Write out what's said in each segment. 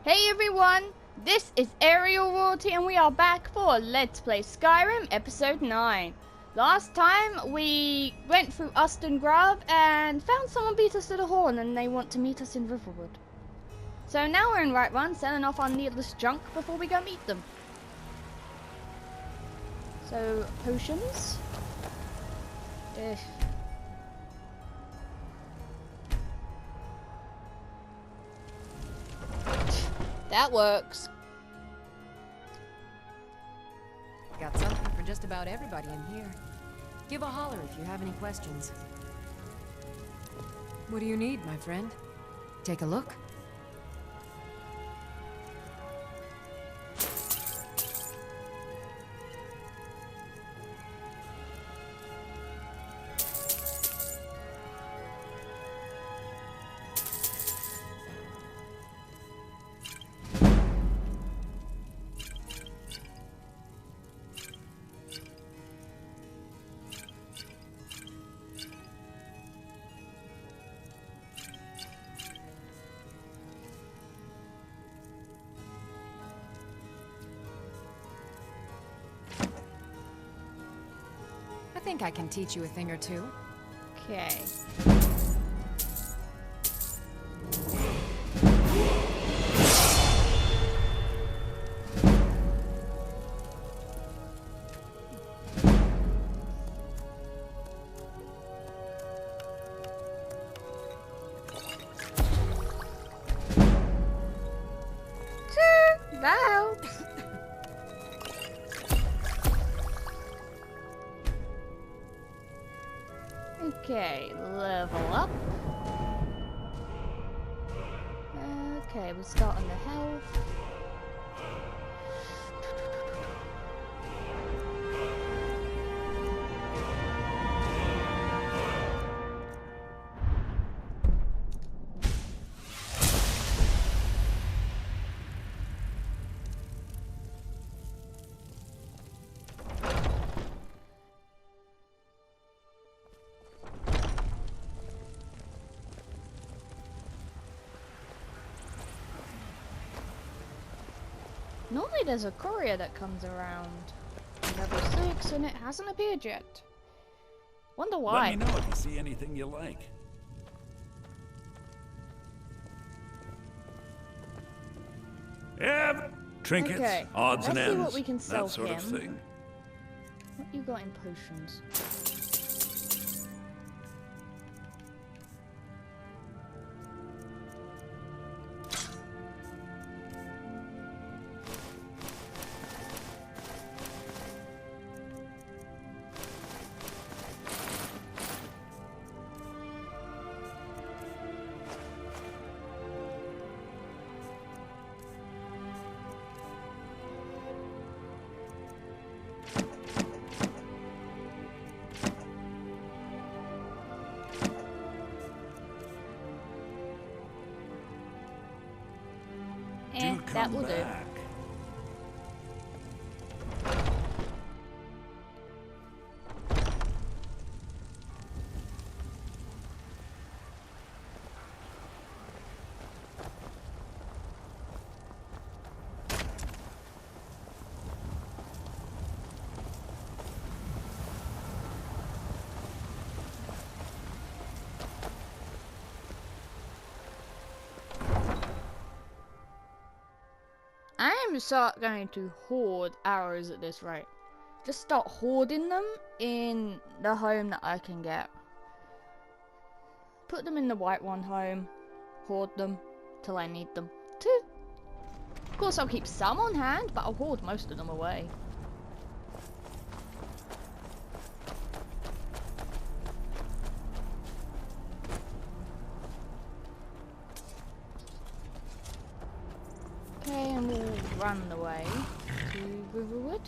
Hey everyone, this is Aerial Royalty and we are back for Let's Play Skyrim Episode 9. Last time we went through Grove and found someone beat us to the horn and they want to meet us in Riverwood. So now we're in Whiterun, selling off our needless junk before we go meet them. So, potions. Ugh. That works. Got something for just about everybody in here. Give a holler if you have any questions. What do you need, my friend? Take a look. I think I can teach you a thing or two. Okay. Wow. Okay, level up. Okay, we'll start on the health. Normally there's a courier that comes around level 6 and it hasn't appeared yet. Wonder why. Let me know if you see anything you like. Yeah, trinkets, Okay, odds and let's see ends, what we can sell that sort of him. thing. What you got in potions? That will do. I'm going to hoard arrows at this rate. Just start hoarding them in the home that I can get. Put them in the Whiterun home. Hoard them till I need them. Of course I'll keep some on hand, but I'll hoard most of them away. Okay, and we'll run the way to Riverwood.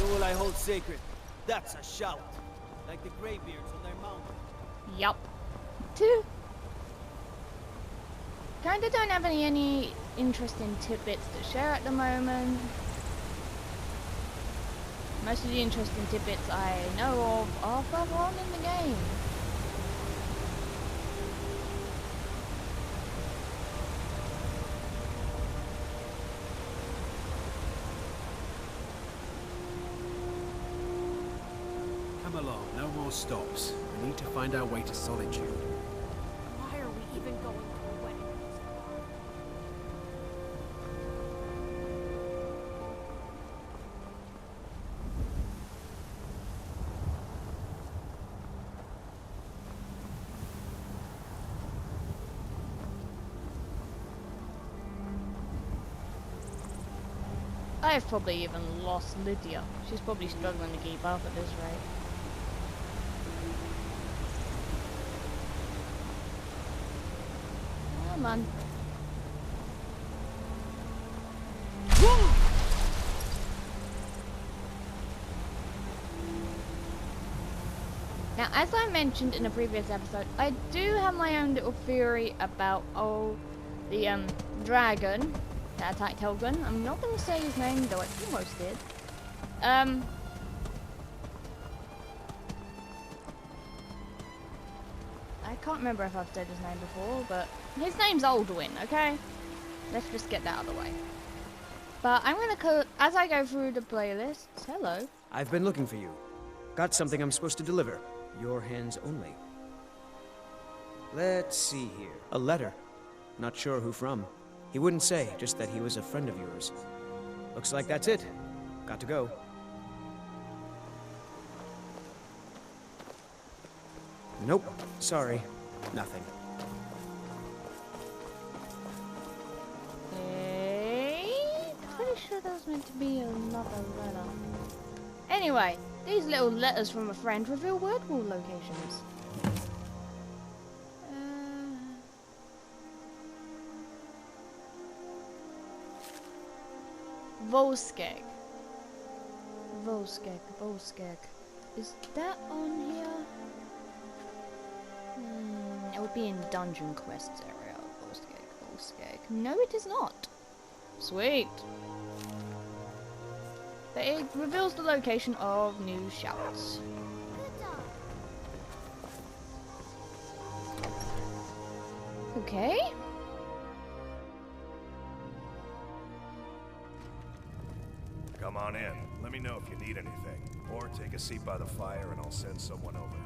Who will I hold sacred? That's a shout. Like the graybeards on their mountain. Yup. Two. Kinda don't have any interesting tidbits to share at the moment. Most of the interesting tidbits I know of are further on in the game. Come along, no more stops. We need to find our way to Solitude. Why are we even going to a wedding? I've probably even lost Lydia. She's probably struggling to keep up at this rate. Come on. Now, as I mentioned in a previous episode, I do have my own little theory about, the, dragon that attacked Helgen. I'm not going to say his name, though I almost did. I can't remember if I've said his name before, but his name's Alduin, okay? Let's just get that out of the way. But I'm gonna as I go through the playlists. Hello. I've been looking for you. Got something I'm supposed to deliver. Your hands only. Let's see here. A letter. Not sure who from. He wouldn't say, just that he was a friend of yours. Looks like that's it. Got to go. Nope. Sorry. Nothing. Pretty sure that was meant to be another letter. Anyway, these little letters from a friend reveal word wall locations. Volskeg. Volskeg. Is that on here? It would be in Dungeon Quests area. Volskeg. No, it is not. Sweet. But it reveals the location of new shouts. Okay. Come on in. Let me know if you need anything. Or take a seat by the fire and I'll send someone over.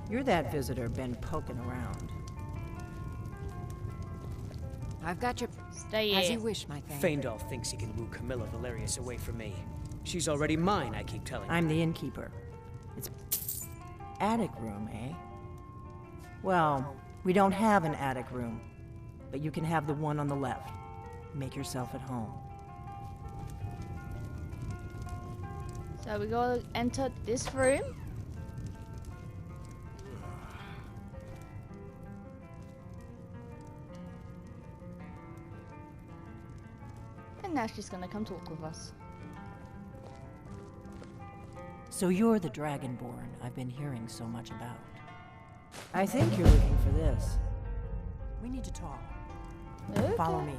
You're that visitor been poking around. I've got your... Stay As here. you wish, my thing. Feindal thinks he can woo Camilla Valerius away from me. She's already mine, I keep telling I'm the innkeeper. It's attic room, eh? Well, we don't have an attic room, but you can have the one on the left. Make yourself at home. So we gotta enter this room. And now she's gonna come talk with us. So you're the Dragonborn I've been hearing so much about. I think you're looking for this. We need to talk. Okay. Follow me.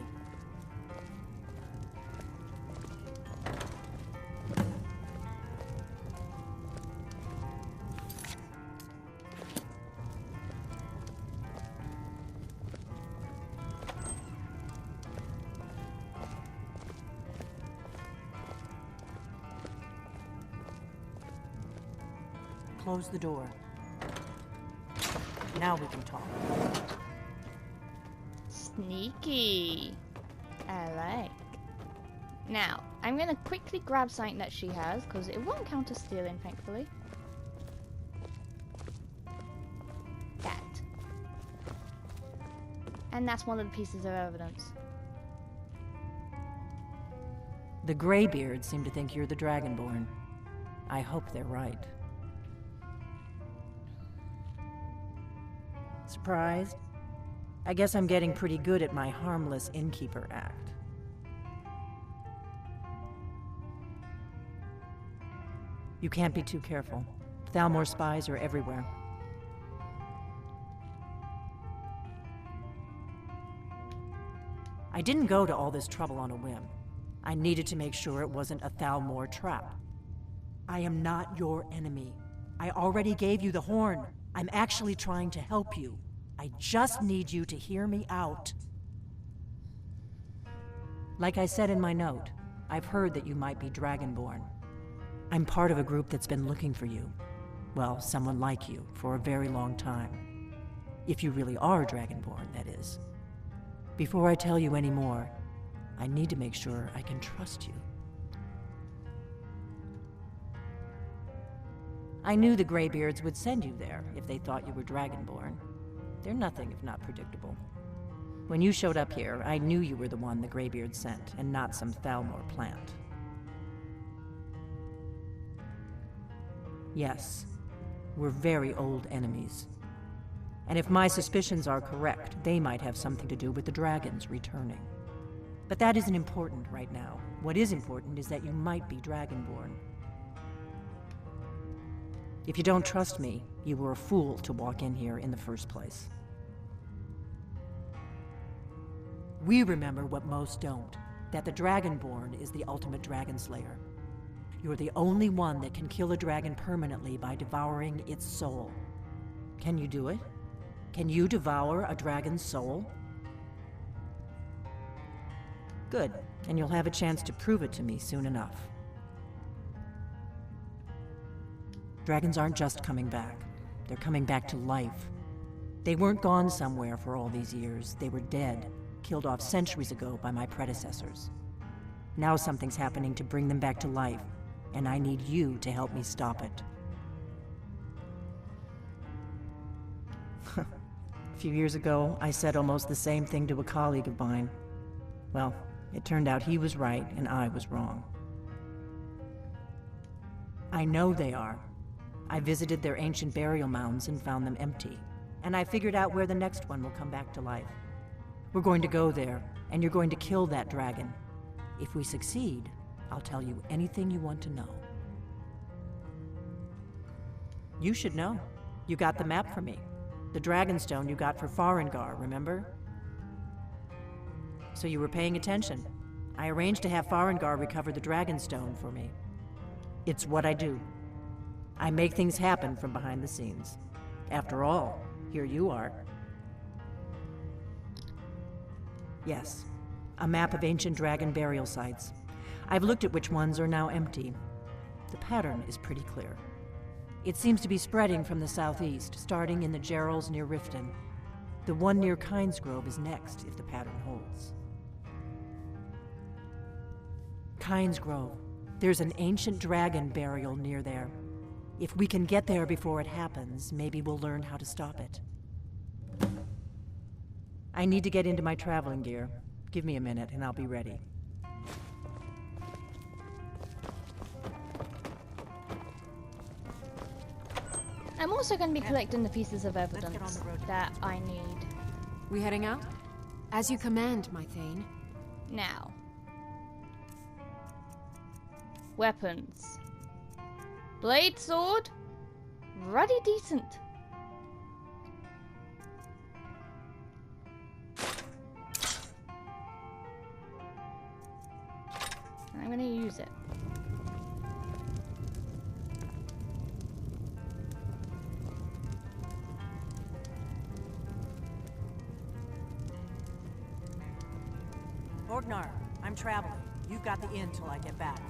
Close the door. Now we can talk. Sneaky. I like. Now, I'm gonna quickly grab something that she has, because it won't count as stealing, thankfully. That. And that's one of the pieces of evidence. The Greybeards seem to think you're the Dragonborn. I hope they're right. Surprised? I guess I'm getting pretty good at my harmless innkeeper act. You can't be too careful. Thalmor spies are everywhere. I didn't go to all this trouble on a whim. I needed to make sure it wasn't a Thalmor trap. I am not your enemy. I already gave you the horn. I'm actually trying to help you. I just need you to hear me out. Like I said in my note, I've heard that you might be Dragonborn. I'm part of a group that's been looking for you. Well, someone like you, for a very long time. If you really are Dragonborn, that is. Before I tell you any more, I need to make sure I can trust you. I knew the Greybeards would send you there if they thought you were Dragonborn. They're nothing if not predictable. When you showed up here, I knew you were the one the Greybeards sent, and not some Thalmor plant. Yes, we're very old enemies. And if my suspicions are correct, they might have something to do with the dragons returning. But that isn't important right now. What is important is that you might be Dragonborn. If you don't trust me, you were a fool to walk in here in the first place. We remember what most don't, that the Dragonborn is the ultimate dragon slayer. You're the only one that can kill a dragon permanently by devouring its soul. Can you do it? Can you devour a dragon's soul? Good, and you'll have a chance to prove it to me soon enough. Dragons aren't just coming back. They're coming back to life. They weren't gone somewhere for all these years. They were dead, killed off centuries ago by my predecessors. Now something's happening to bring them back to life, and I need you to help me stop it. A few years ago, I said almost the same thing to a colleague of mine. Well, it turned out he was right and I was wrong. I know they are. I visited their ancient burial mounds and found them empty, and I figured out where the next one will come back to life. We're going to go there, and you're going to kill that dragon. If we succeed, I'll tell you anything you want to know. You should know. You got the map for me. The Dragonstone you got for Farengar, remember? So you were paying attention. I arranged to have Farengar recover the Dragonstone for me. It's what I do. I make things happen from behind the scenes. After all, here you are. Yes, a map of ancient dragon burial sites. I've looked at which ones are now empty. The pattern is pretty clear. It seems to be spreading from the southeast, starting in the Gerals near Riften. The one near Kynesgrove is next, if the pattern holds. Kynesgrove. There's an ancient dragon burial near there. If we can get there before it happens, maybe we'll learn how to stop it. I need to get into my traveling gear. Give me a minute and I'll be ready. I'm also going to be collecting the pieces of evidence that I need. We heading out? As you command, my Thane. Now. Weapons. Blade sword. Ruddy decent. I'm going to use it. Borgnar, I'm traveling. You've got the inn till I get back.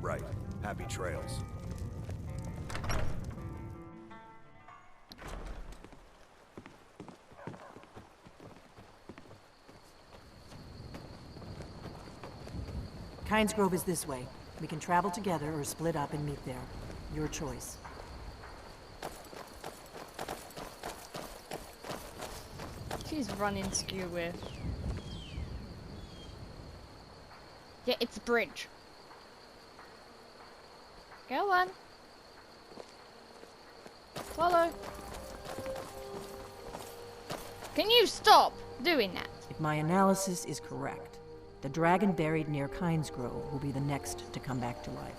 Right. Happy trails. Kynesgrove is this way. We can travel together or split up and meet there. Your choice. She's running skew with. Yeah, it's a bridge. Go on. Follow. Can you stop doing that? If my analysis is correct, the dragon buried near Kynesgrove will be the next to come back to life.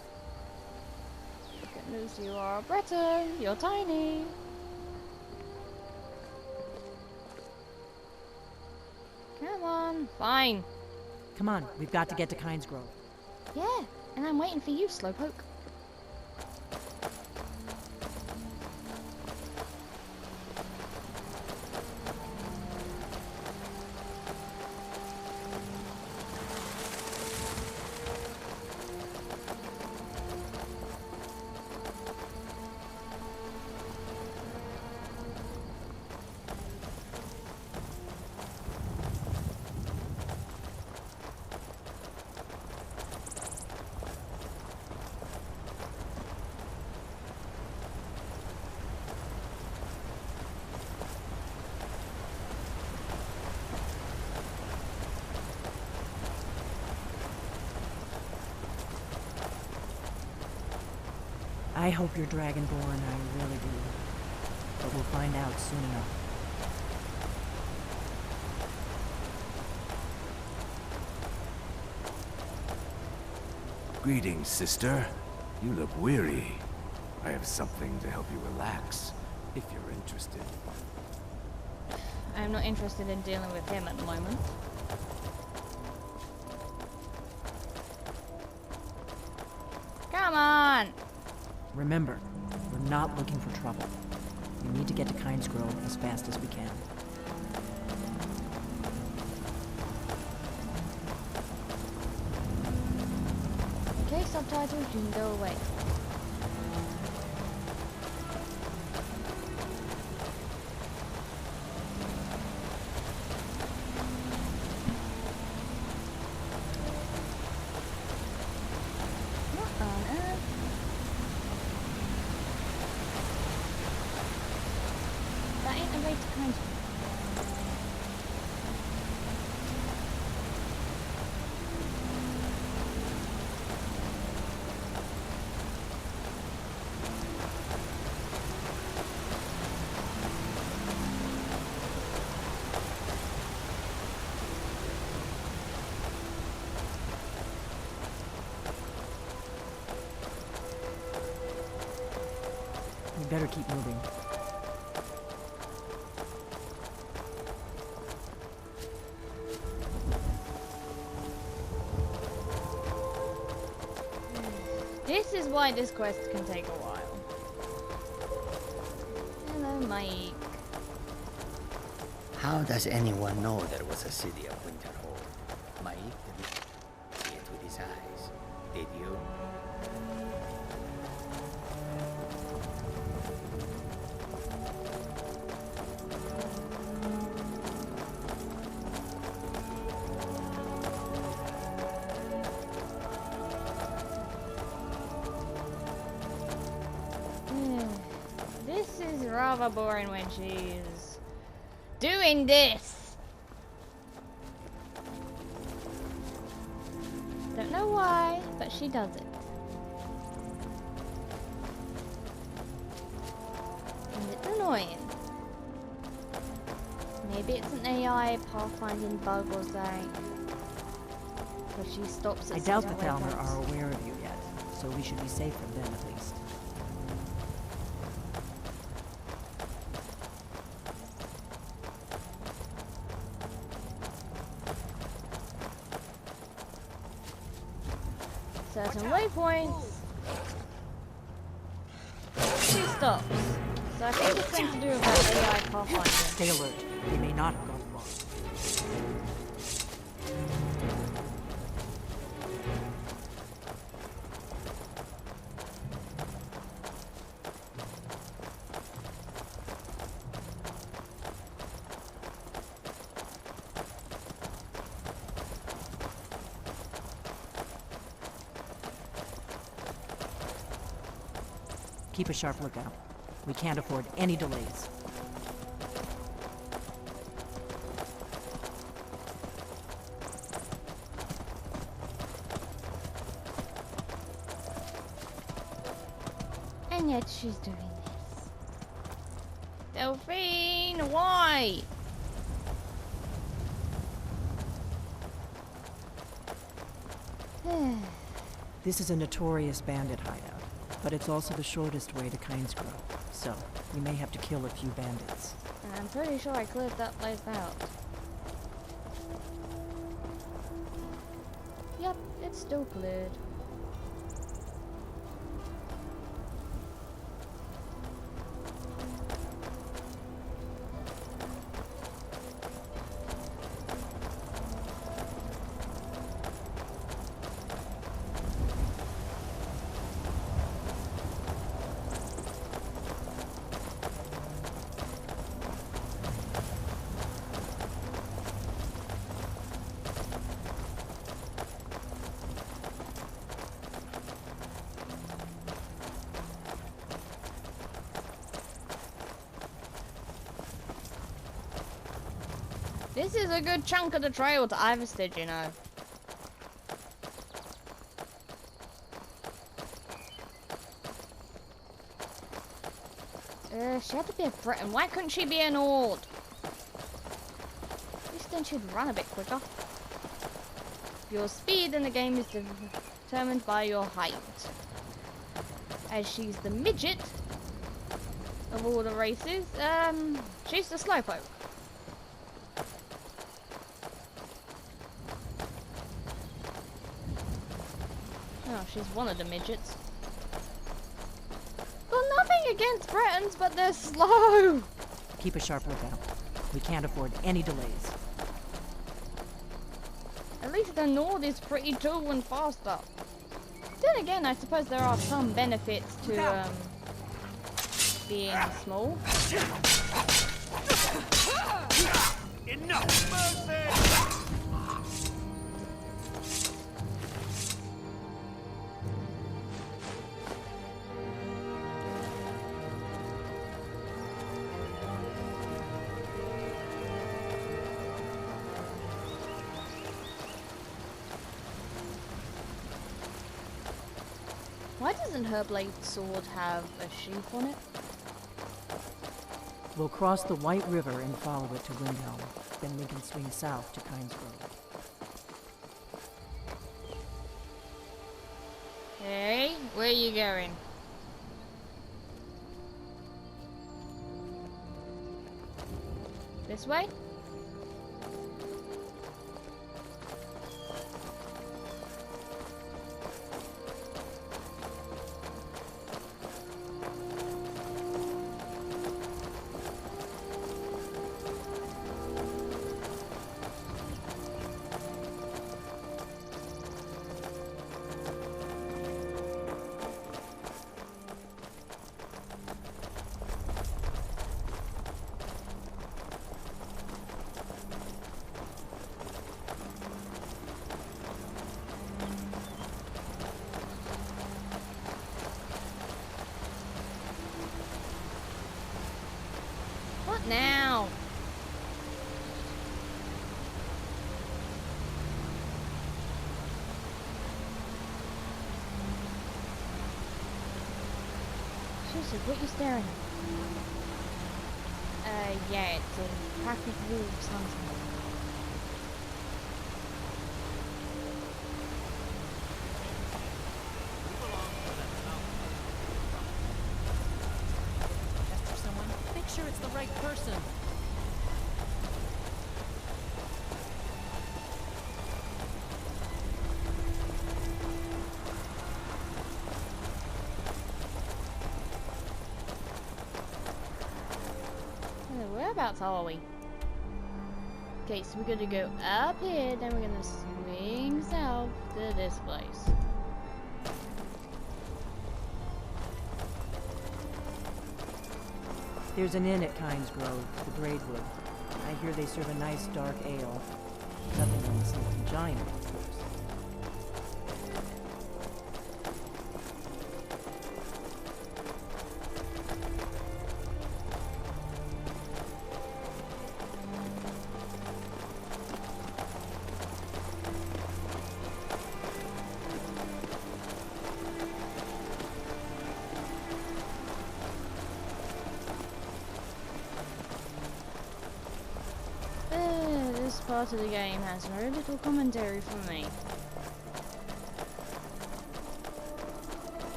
News you are Breton. You're tiny. Come on. Fine. Come on, we've got to get to Kynesgrove. Yeah, and I'm waiting for you, Slowpoke. I hope you're Dragonborn, I really do. But we'll find out soon enough. Greetings, sister. You look weary. I have something to help you relax, if you're interested. I'm not interested in dealing with him at the moment. Come on! Remember, we're not looking for trouble. We need to get to Kynesgrove as fast as we can. Okay, subtitles, you can go away. What on earth? That ain't a way to Kynesgrove. We better keep moving. This is why this quest can take a while. Hello, Mike. How does anyone know there was a city of Windhelm? Mike didn't see it with his eyes, did you? This is rather boring when she's doing this. Don't know why, but she does it. And it's annoying. Maybe it's an AI pathfinding bug or something. But she stops at I doubt the certain Thalmor waypoints. are aware of you yet, so we should be safe from them at least. Certain waypoints. She stops. So I think it's something to do with that AI pathfinder. Stay alert. They may not have gone wrong. Keep a sharp lookout. We can't afford any delays. And yet she's doing this. Delphine, why? This is a notorious bandit hideout. But it's also the shortest way to Kynesgrove, so we may have to kill a few bandits. I'm pretty sure I cleared that place out. Yep, it's still cleared. This is a good chunk of the trail to Iverstead, you know. She had to be a Breton. Why couldn't she be an Ord? At least then she'd run a bit quicker. Your speed in the game is determined by your height. As she's the midget of all the races, she's the slowpoke. Oh, she's one of the midgets. Got nothing against Bretons, but they're slow. Keep a sharp lookout. We can't afford any delays. At least the Nord is pretty tall and faster. Then again, I suppose there are some benefits to being small. Enough! Mercy! Why doesn't her blade sword have a sheath on it? We'll cross the White River and follow it to Windhelm. Then we can swing south to Kynesgrove. Hey, where are you going? This way? What now? Seriously, what are you staring at? Yeah, it's a pack of wolves hunting. After someone, make sure it's the right person. Whereabouts are we? Okay, so we're gonna go up here, then we're gonna swing south to this place. There's an inn at Kynesgrove, the Braidwood. I hear they serve a nice dark ale. Nothing on the sleeping giant, of course. This part of the game has very little commentary for me.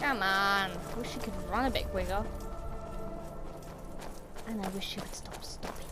Come on. Wish she could run a bit quicker. And I wish she would stop stopping.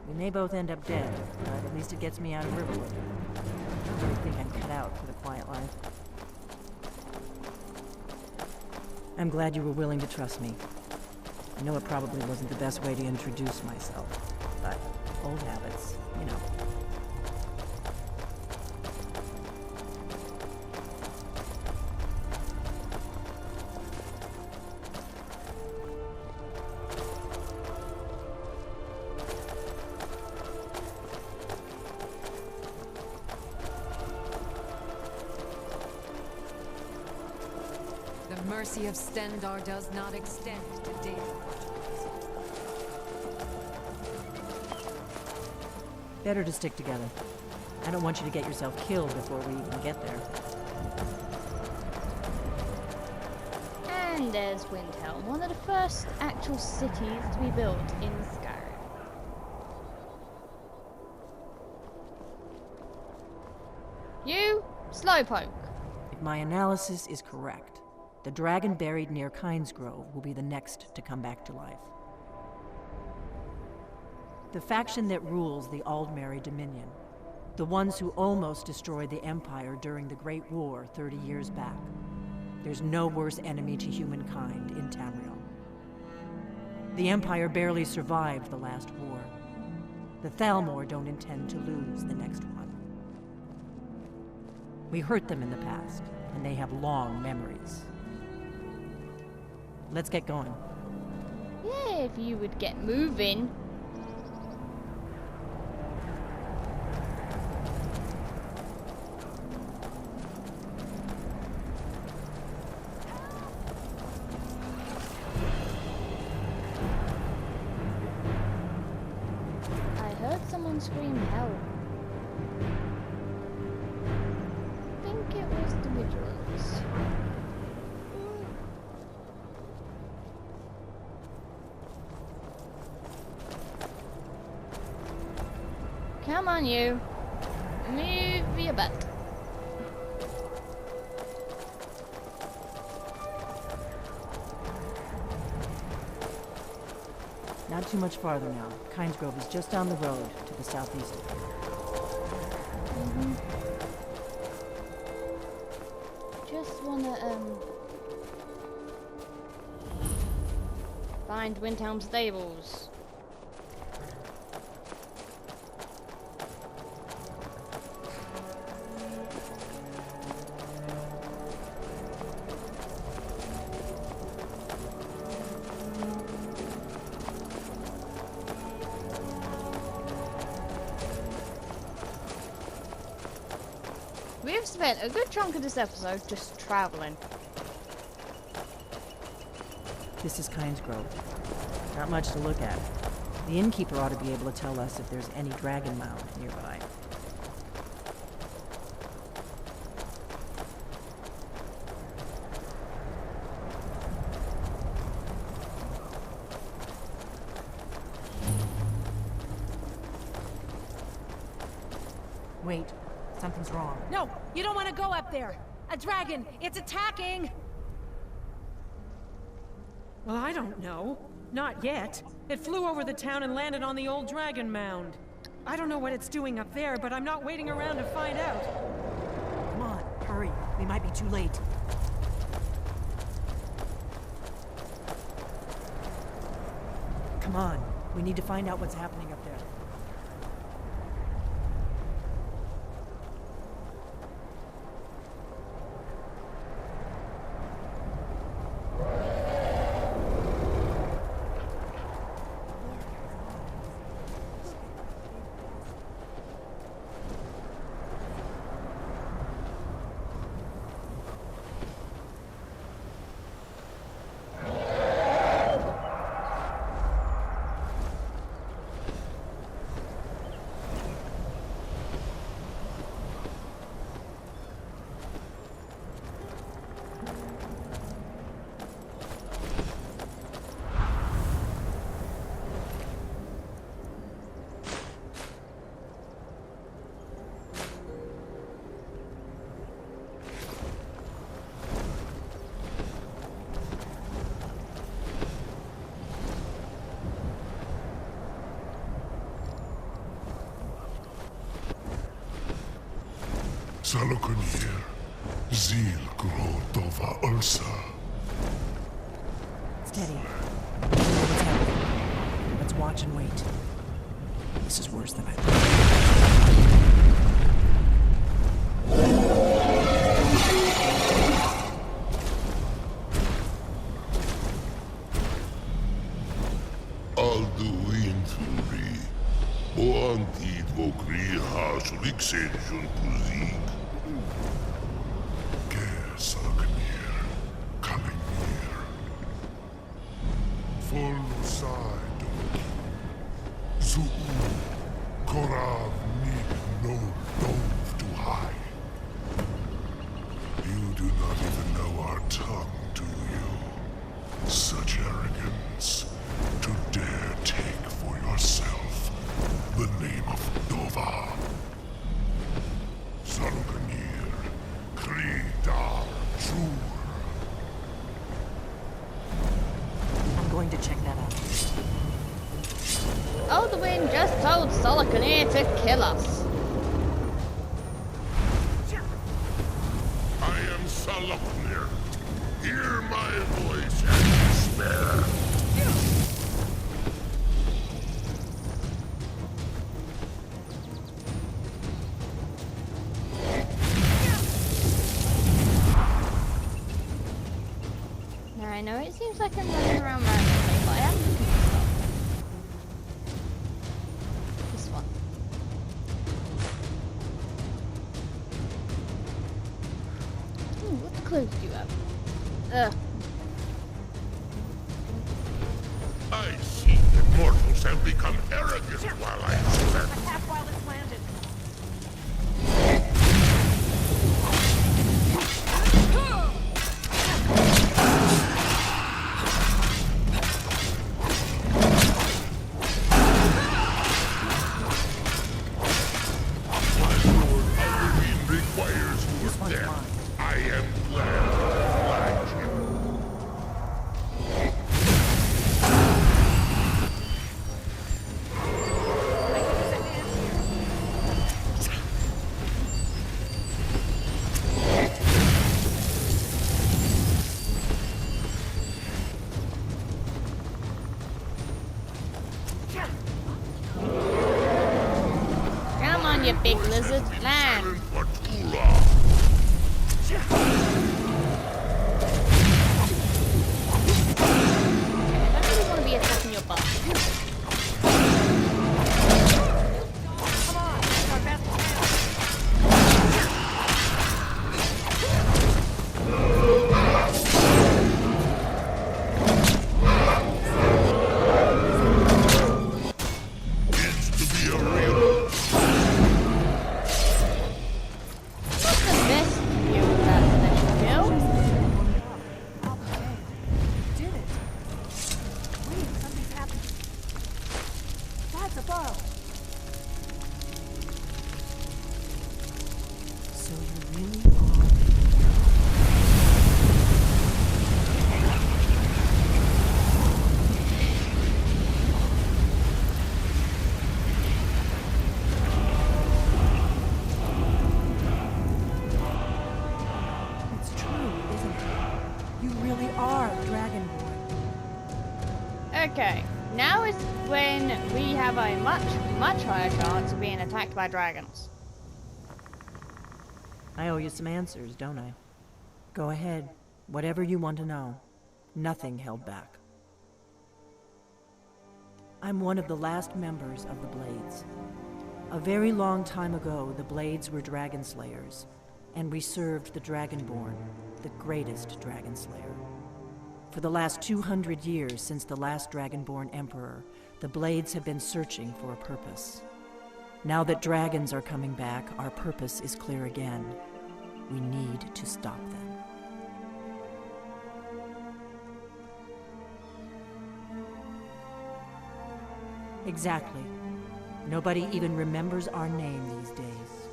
We may both end up dead, but at least it gets me out of Riverwood. I really think I'm cut out for the quiet life. I'm glad you were willing to trust me. I know it probably wasn't the best way to introduce myself, but old habits, you know. The mercy of Stendarr does not extend to David. Better to stick together. I don't want you to get yourself killed before we even get there. And there's Windhelm, one of the first actual cities to be built in Skyrim. You, Slowpoke. If my analysis is correct, the dragon buried near Kynesgrove will be the next to come back to life. The faction that rules the Aldmeri Dominion, the ones who almost destroyed the Empire during the Great War 30 years back. There's no worse enemy to humankind in Tamriel. The Empire barely survived the last war. The Thalmor don't intend to lose the next one. We hurt them in the past, and they have long memories. Let's get going. Yeah, if you would get moving. I heard someone scream help. I think it was the Vigilance. Come on, you. Move your butt. Not too much farther now. Kynesgrove is just down the road to the southeast of here. Just wanna, find Windhelm stables. We've spent a good chunk of this episode just traveling. This is Kynesgrove. Not much to look at. The Innkeeper ought to be able to tell us if there's any dragon mound nearby. Wait, something's wrong. No, you don't want to go up there. A dragon, it's attacking. Well, I don't know. Not yet. It flew over the town and landed on the old dragon mound. I don't know what it's doing up there, but I'm not waiting around to find out. Come on, hurry. We might be too late. Come on. We need to find out what's happening up there. Salokunir, Zil Grotova Ursa. Steady. What's happening? Let's watch and wait. This is worse than I thought. Alduinturi, Boantid Vokriha Suliksenjun Kuzik. Ger Salokunir, coming near. Follow Zuu, Korav need no dove to hide. You do not even know our tongue, do you? Such arrogance, to dare take for yourself the name of Dova. Salokunir, Kridar, Jur. I'm going to check that out. Alduin just told Salokunir to kill us. I am Salokunir. Hear my voice and despair. Now I know it seems like I'm running around randomly, but I am looking for stuff. This one. Ooh, what clues do you have? Ugh. I see that mortals have become arrogant while I slept. Attack while it's landed. My lord Alduin requires your death. I am glad to oblige you. Come on, you big lizard. Land. Silent Batula. I don't really want to be attacking your butt. Come on, it's our best chance. It's to be a real. What's the best you that kill? Okay. Did it. Wait, something's happened. That's a bow. So you really are. It's true, isn't it? You really are Dragonborn. Okay, now is when we have a much higher chance of being attacked by dragons. I owe you some answers, don't I? Go ahead. Whatever you want to know. Nothing held back. I'm one of the last members of the Blades. A very long time ago, the Blades were dragon slayers, and we served the Dragonborn, the greatest dragon slayer. For the last 200 years since the last Dragonborn Emperor, the Blades have been searching for a purpose. Now that dragons are coming back, our purpose is clear again. We need to stop them. Exactly. Nobody even remembers our name these days.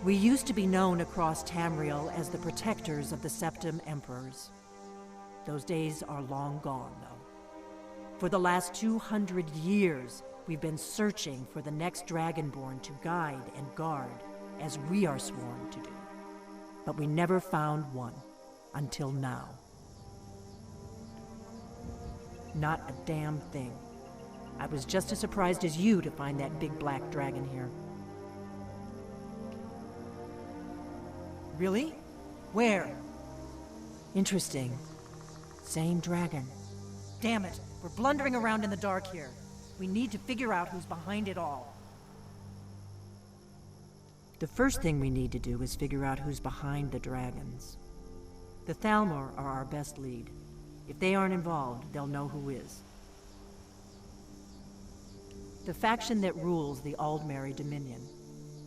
We used to be known across Tamriel as the protectors of the Septim Emperors. Those days are long gone, though. For the last 200 years, we've been searching for the next Dragonborn to guide and guard, as we are sworn to do. but we never found one. Until now. Not a damn thing. I was just as surprised as you to find that big black dragon here. Really? Where? Interesting. Same dragon. Damn it, we're blundering around in the dark here. We need to figure out who's behind it all. The first thing we need to do is figure out who's behind the dragons. The Thalmor are our best lead. If they aren't involved, they'll know who is. The faction that rules the Aldmeri Dominion.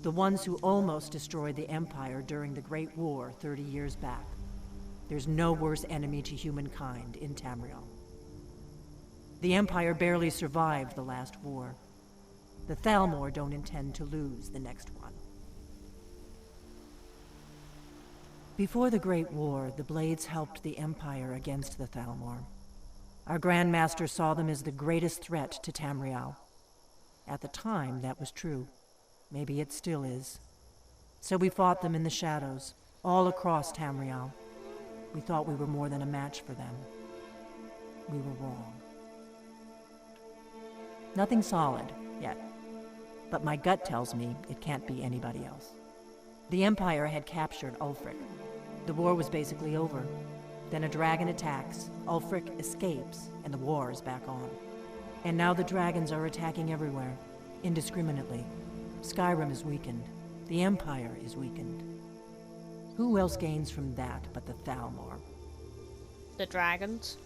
The ones who almost destroyed the Empire during the Great War 30 years back. There's no worse enemy to humankind in Tamriel. The Empire barely survived the last war. The Thalmor don't intend to lose the next one. Before the Great War, the Blades helped the Empire against the Thalmor. Our Grand Master saw them as the greatest threat to Tamriel. At the time, that was true. Maybe it still is. So we fought them in the shadows, all across Tamriel. We thought we were more than a match for them. We were wrong. Nothing solid, yet. But my gut tells me it can't be anybody else. The Empire had captured Ulfric. The war was basically over. Then a dragon attacks, Ulfric escapes, and the war is back on. And now the dragons are attacking everywhere, indiscriminately. Skyrim is weakened. The Empire is weakened. Who else gains from that but the Thalmor? The dragons.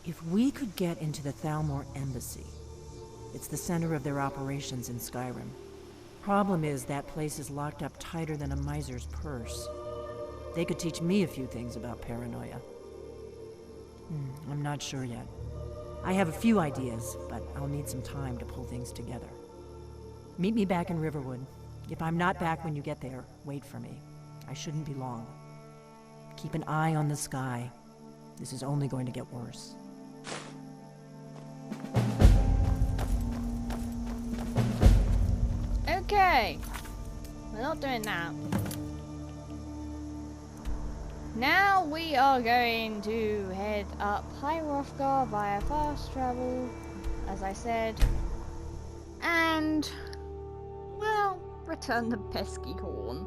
If we could get into the Thalmor embassy, it's the center of their operations in Skyrim. Problem is, that place is locked up tighter than a miser's purse. They could teach me a few things about paranoia. I'm not sure yet. I have a few ideas, but I'll need some time to pull things together. Meet me back in Riverwood. If I'm not back when you get there, wait for me. I shouldn't be long. Keep an eye on the sky. This is only going to get worse. Okay. We're not doing that. Now we are going to head up High Hrothgar via fast travel, as I said. And, well, return the pesky horn.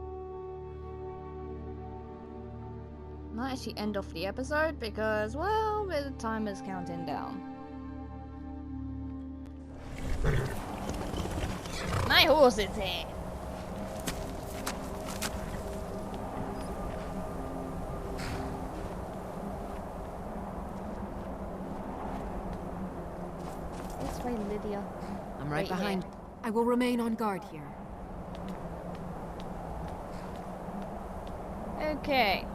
Might actually end off the episode because, well, the time is counting down. My horse is here. This way, Lydia. I'm right behind. Here. I will remain on guard here. Okay.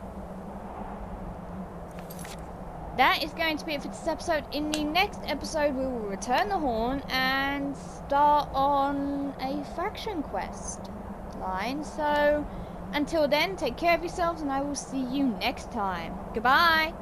That is going to be it for this episode. In the next episode, we will return the horn and start on a faction quest line. So, until then, take care of yourselves and I will see you next time. Goodbye!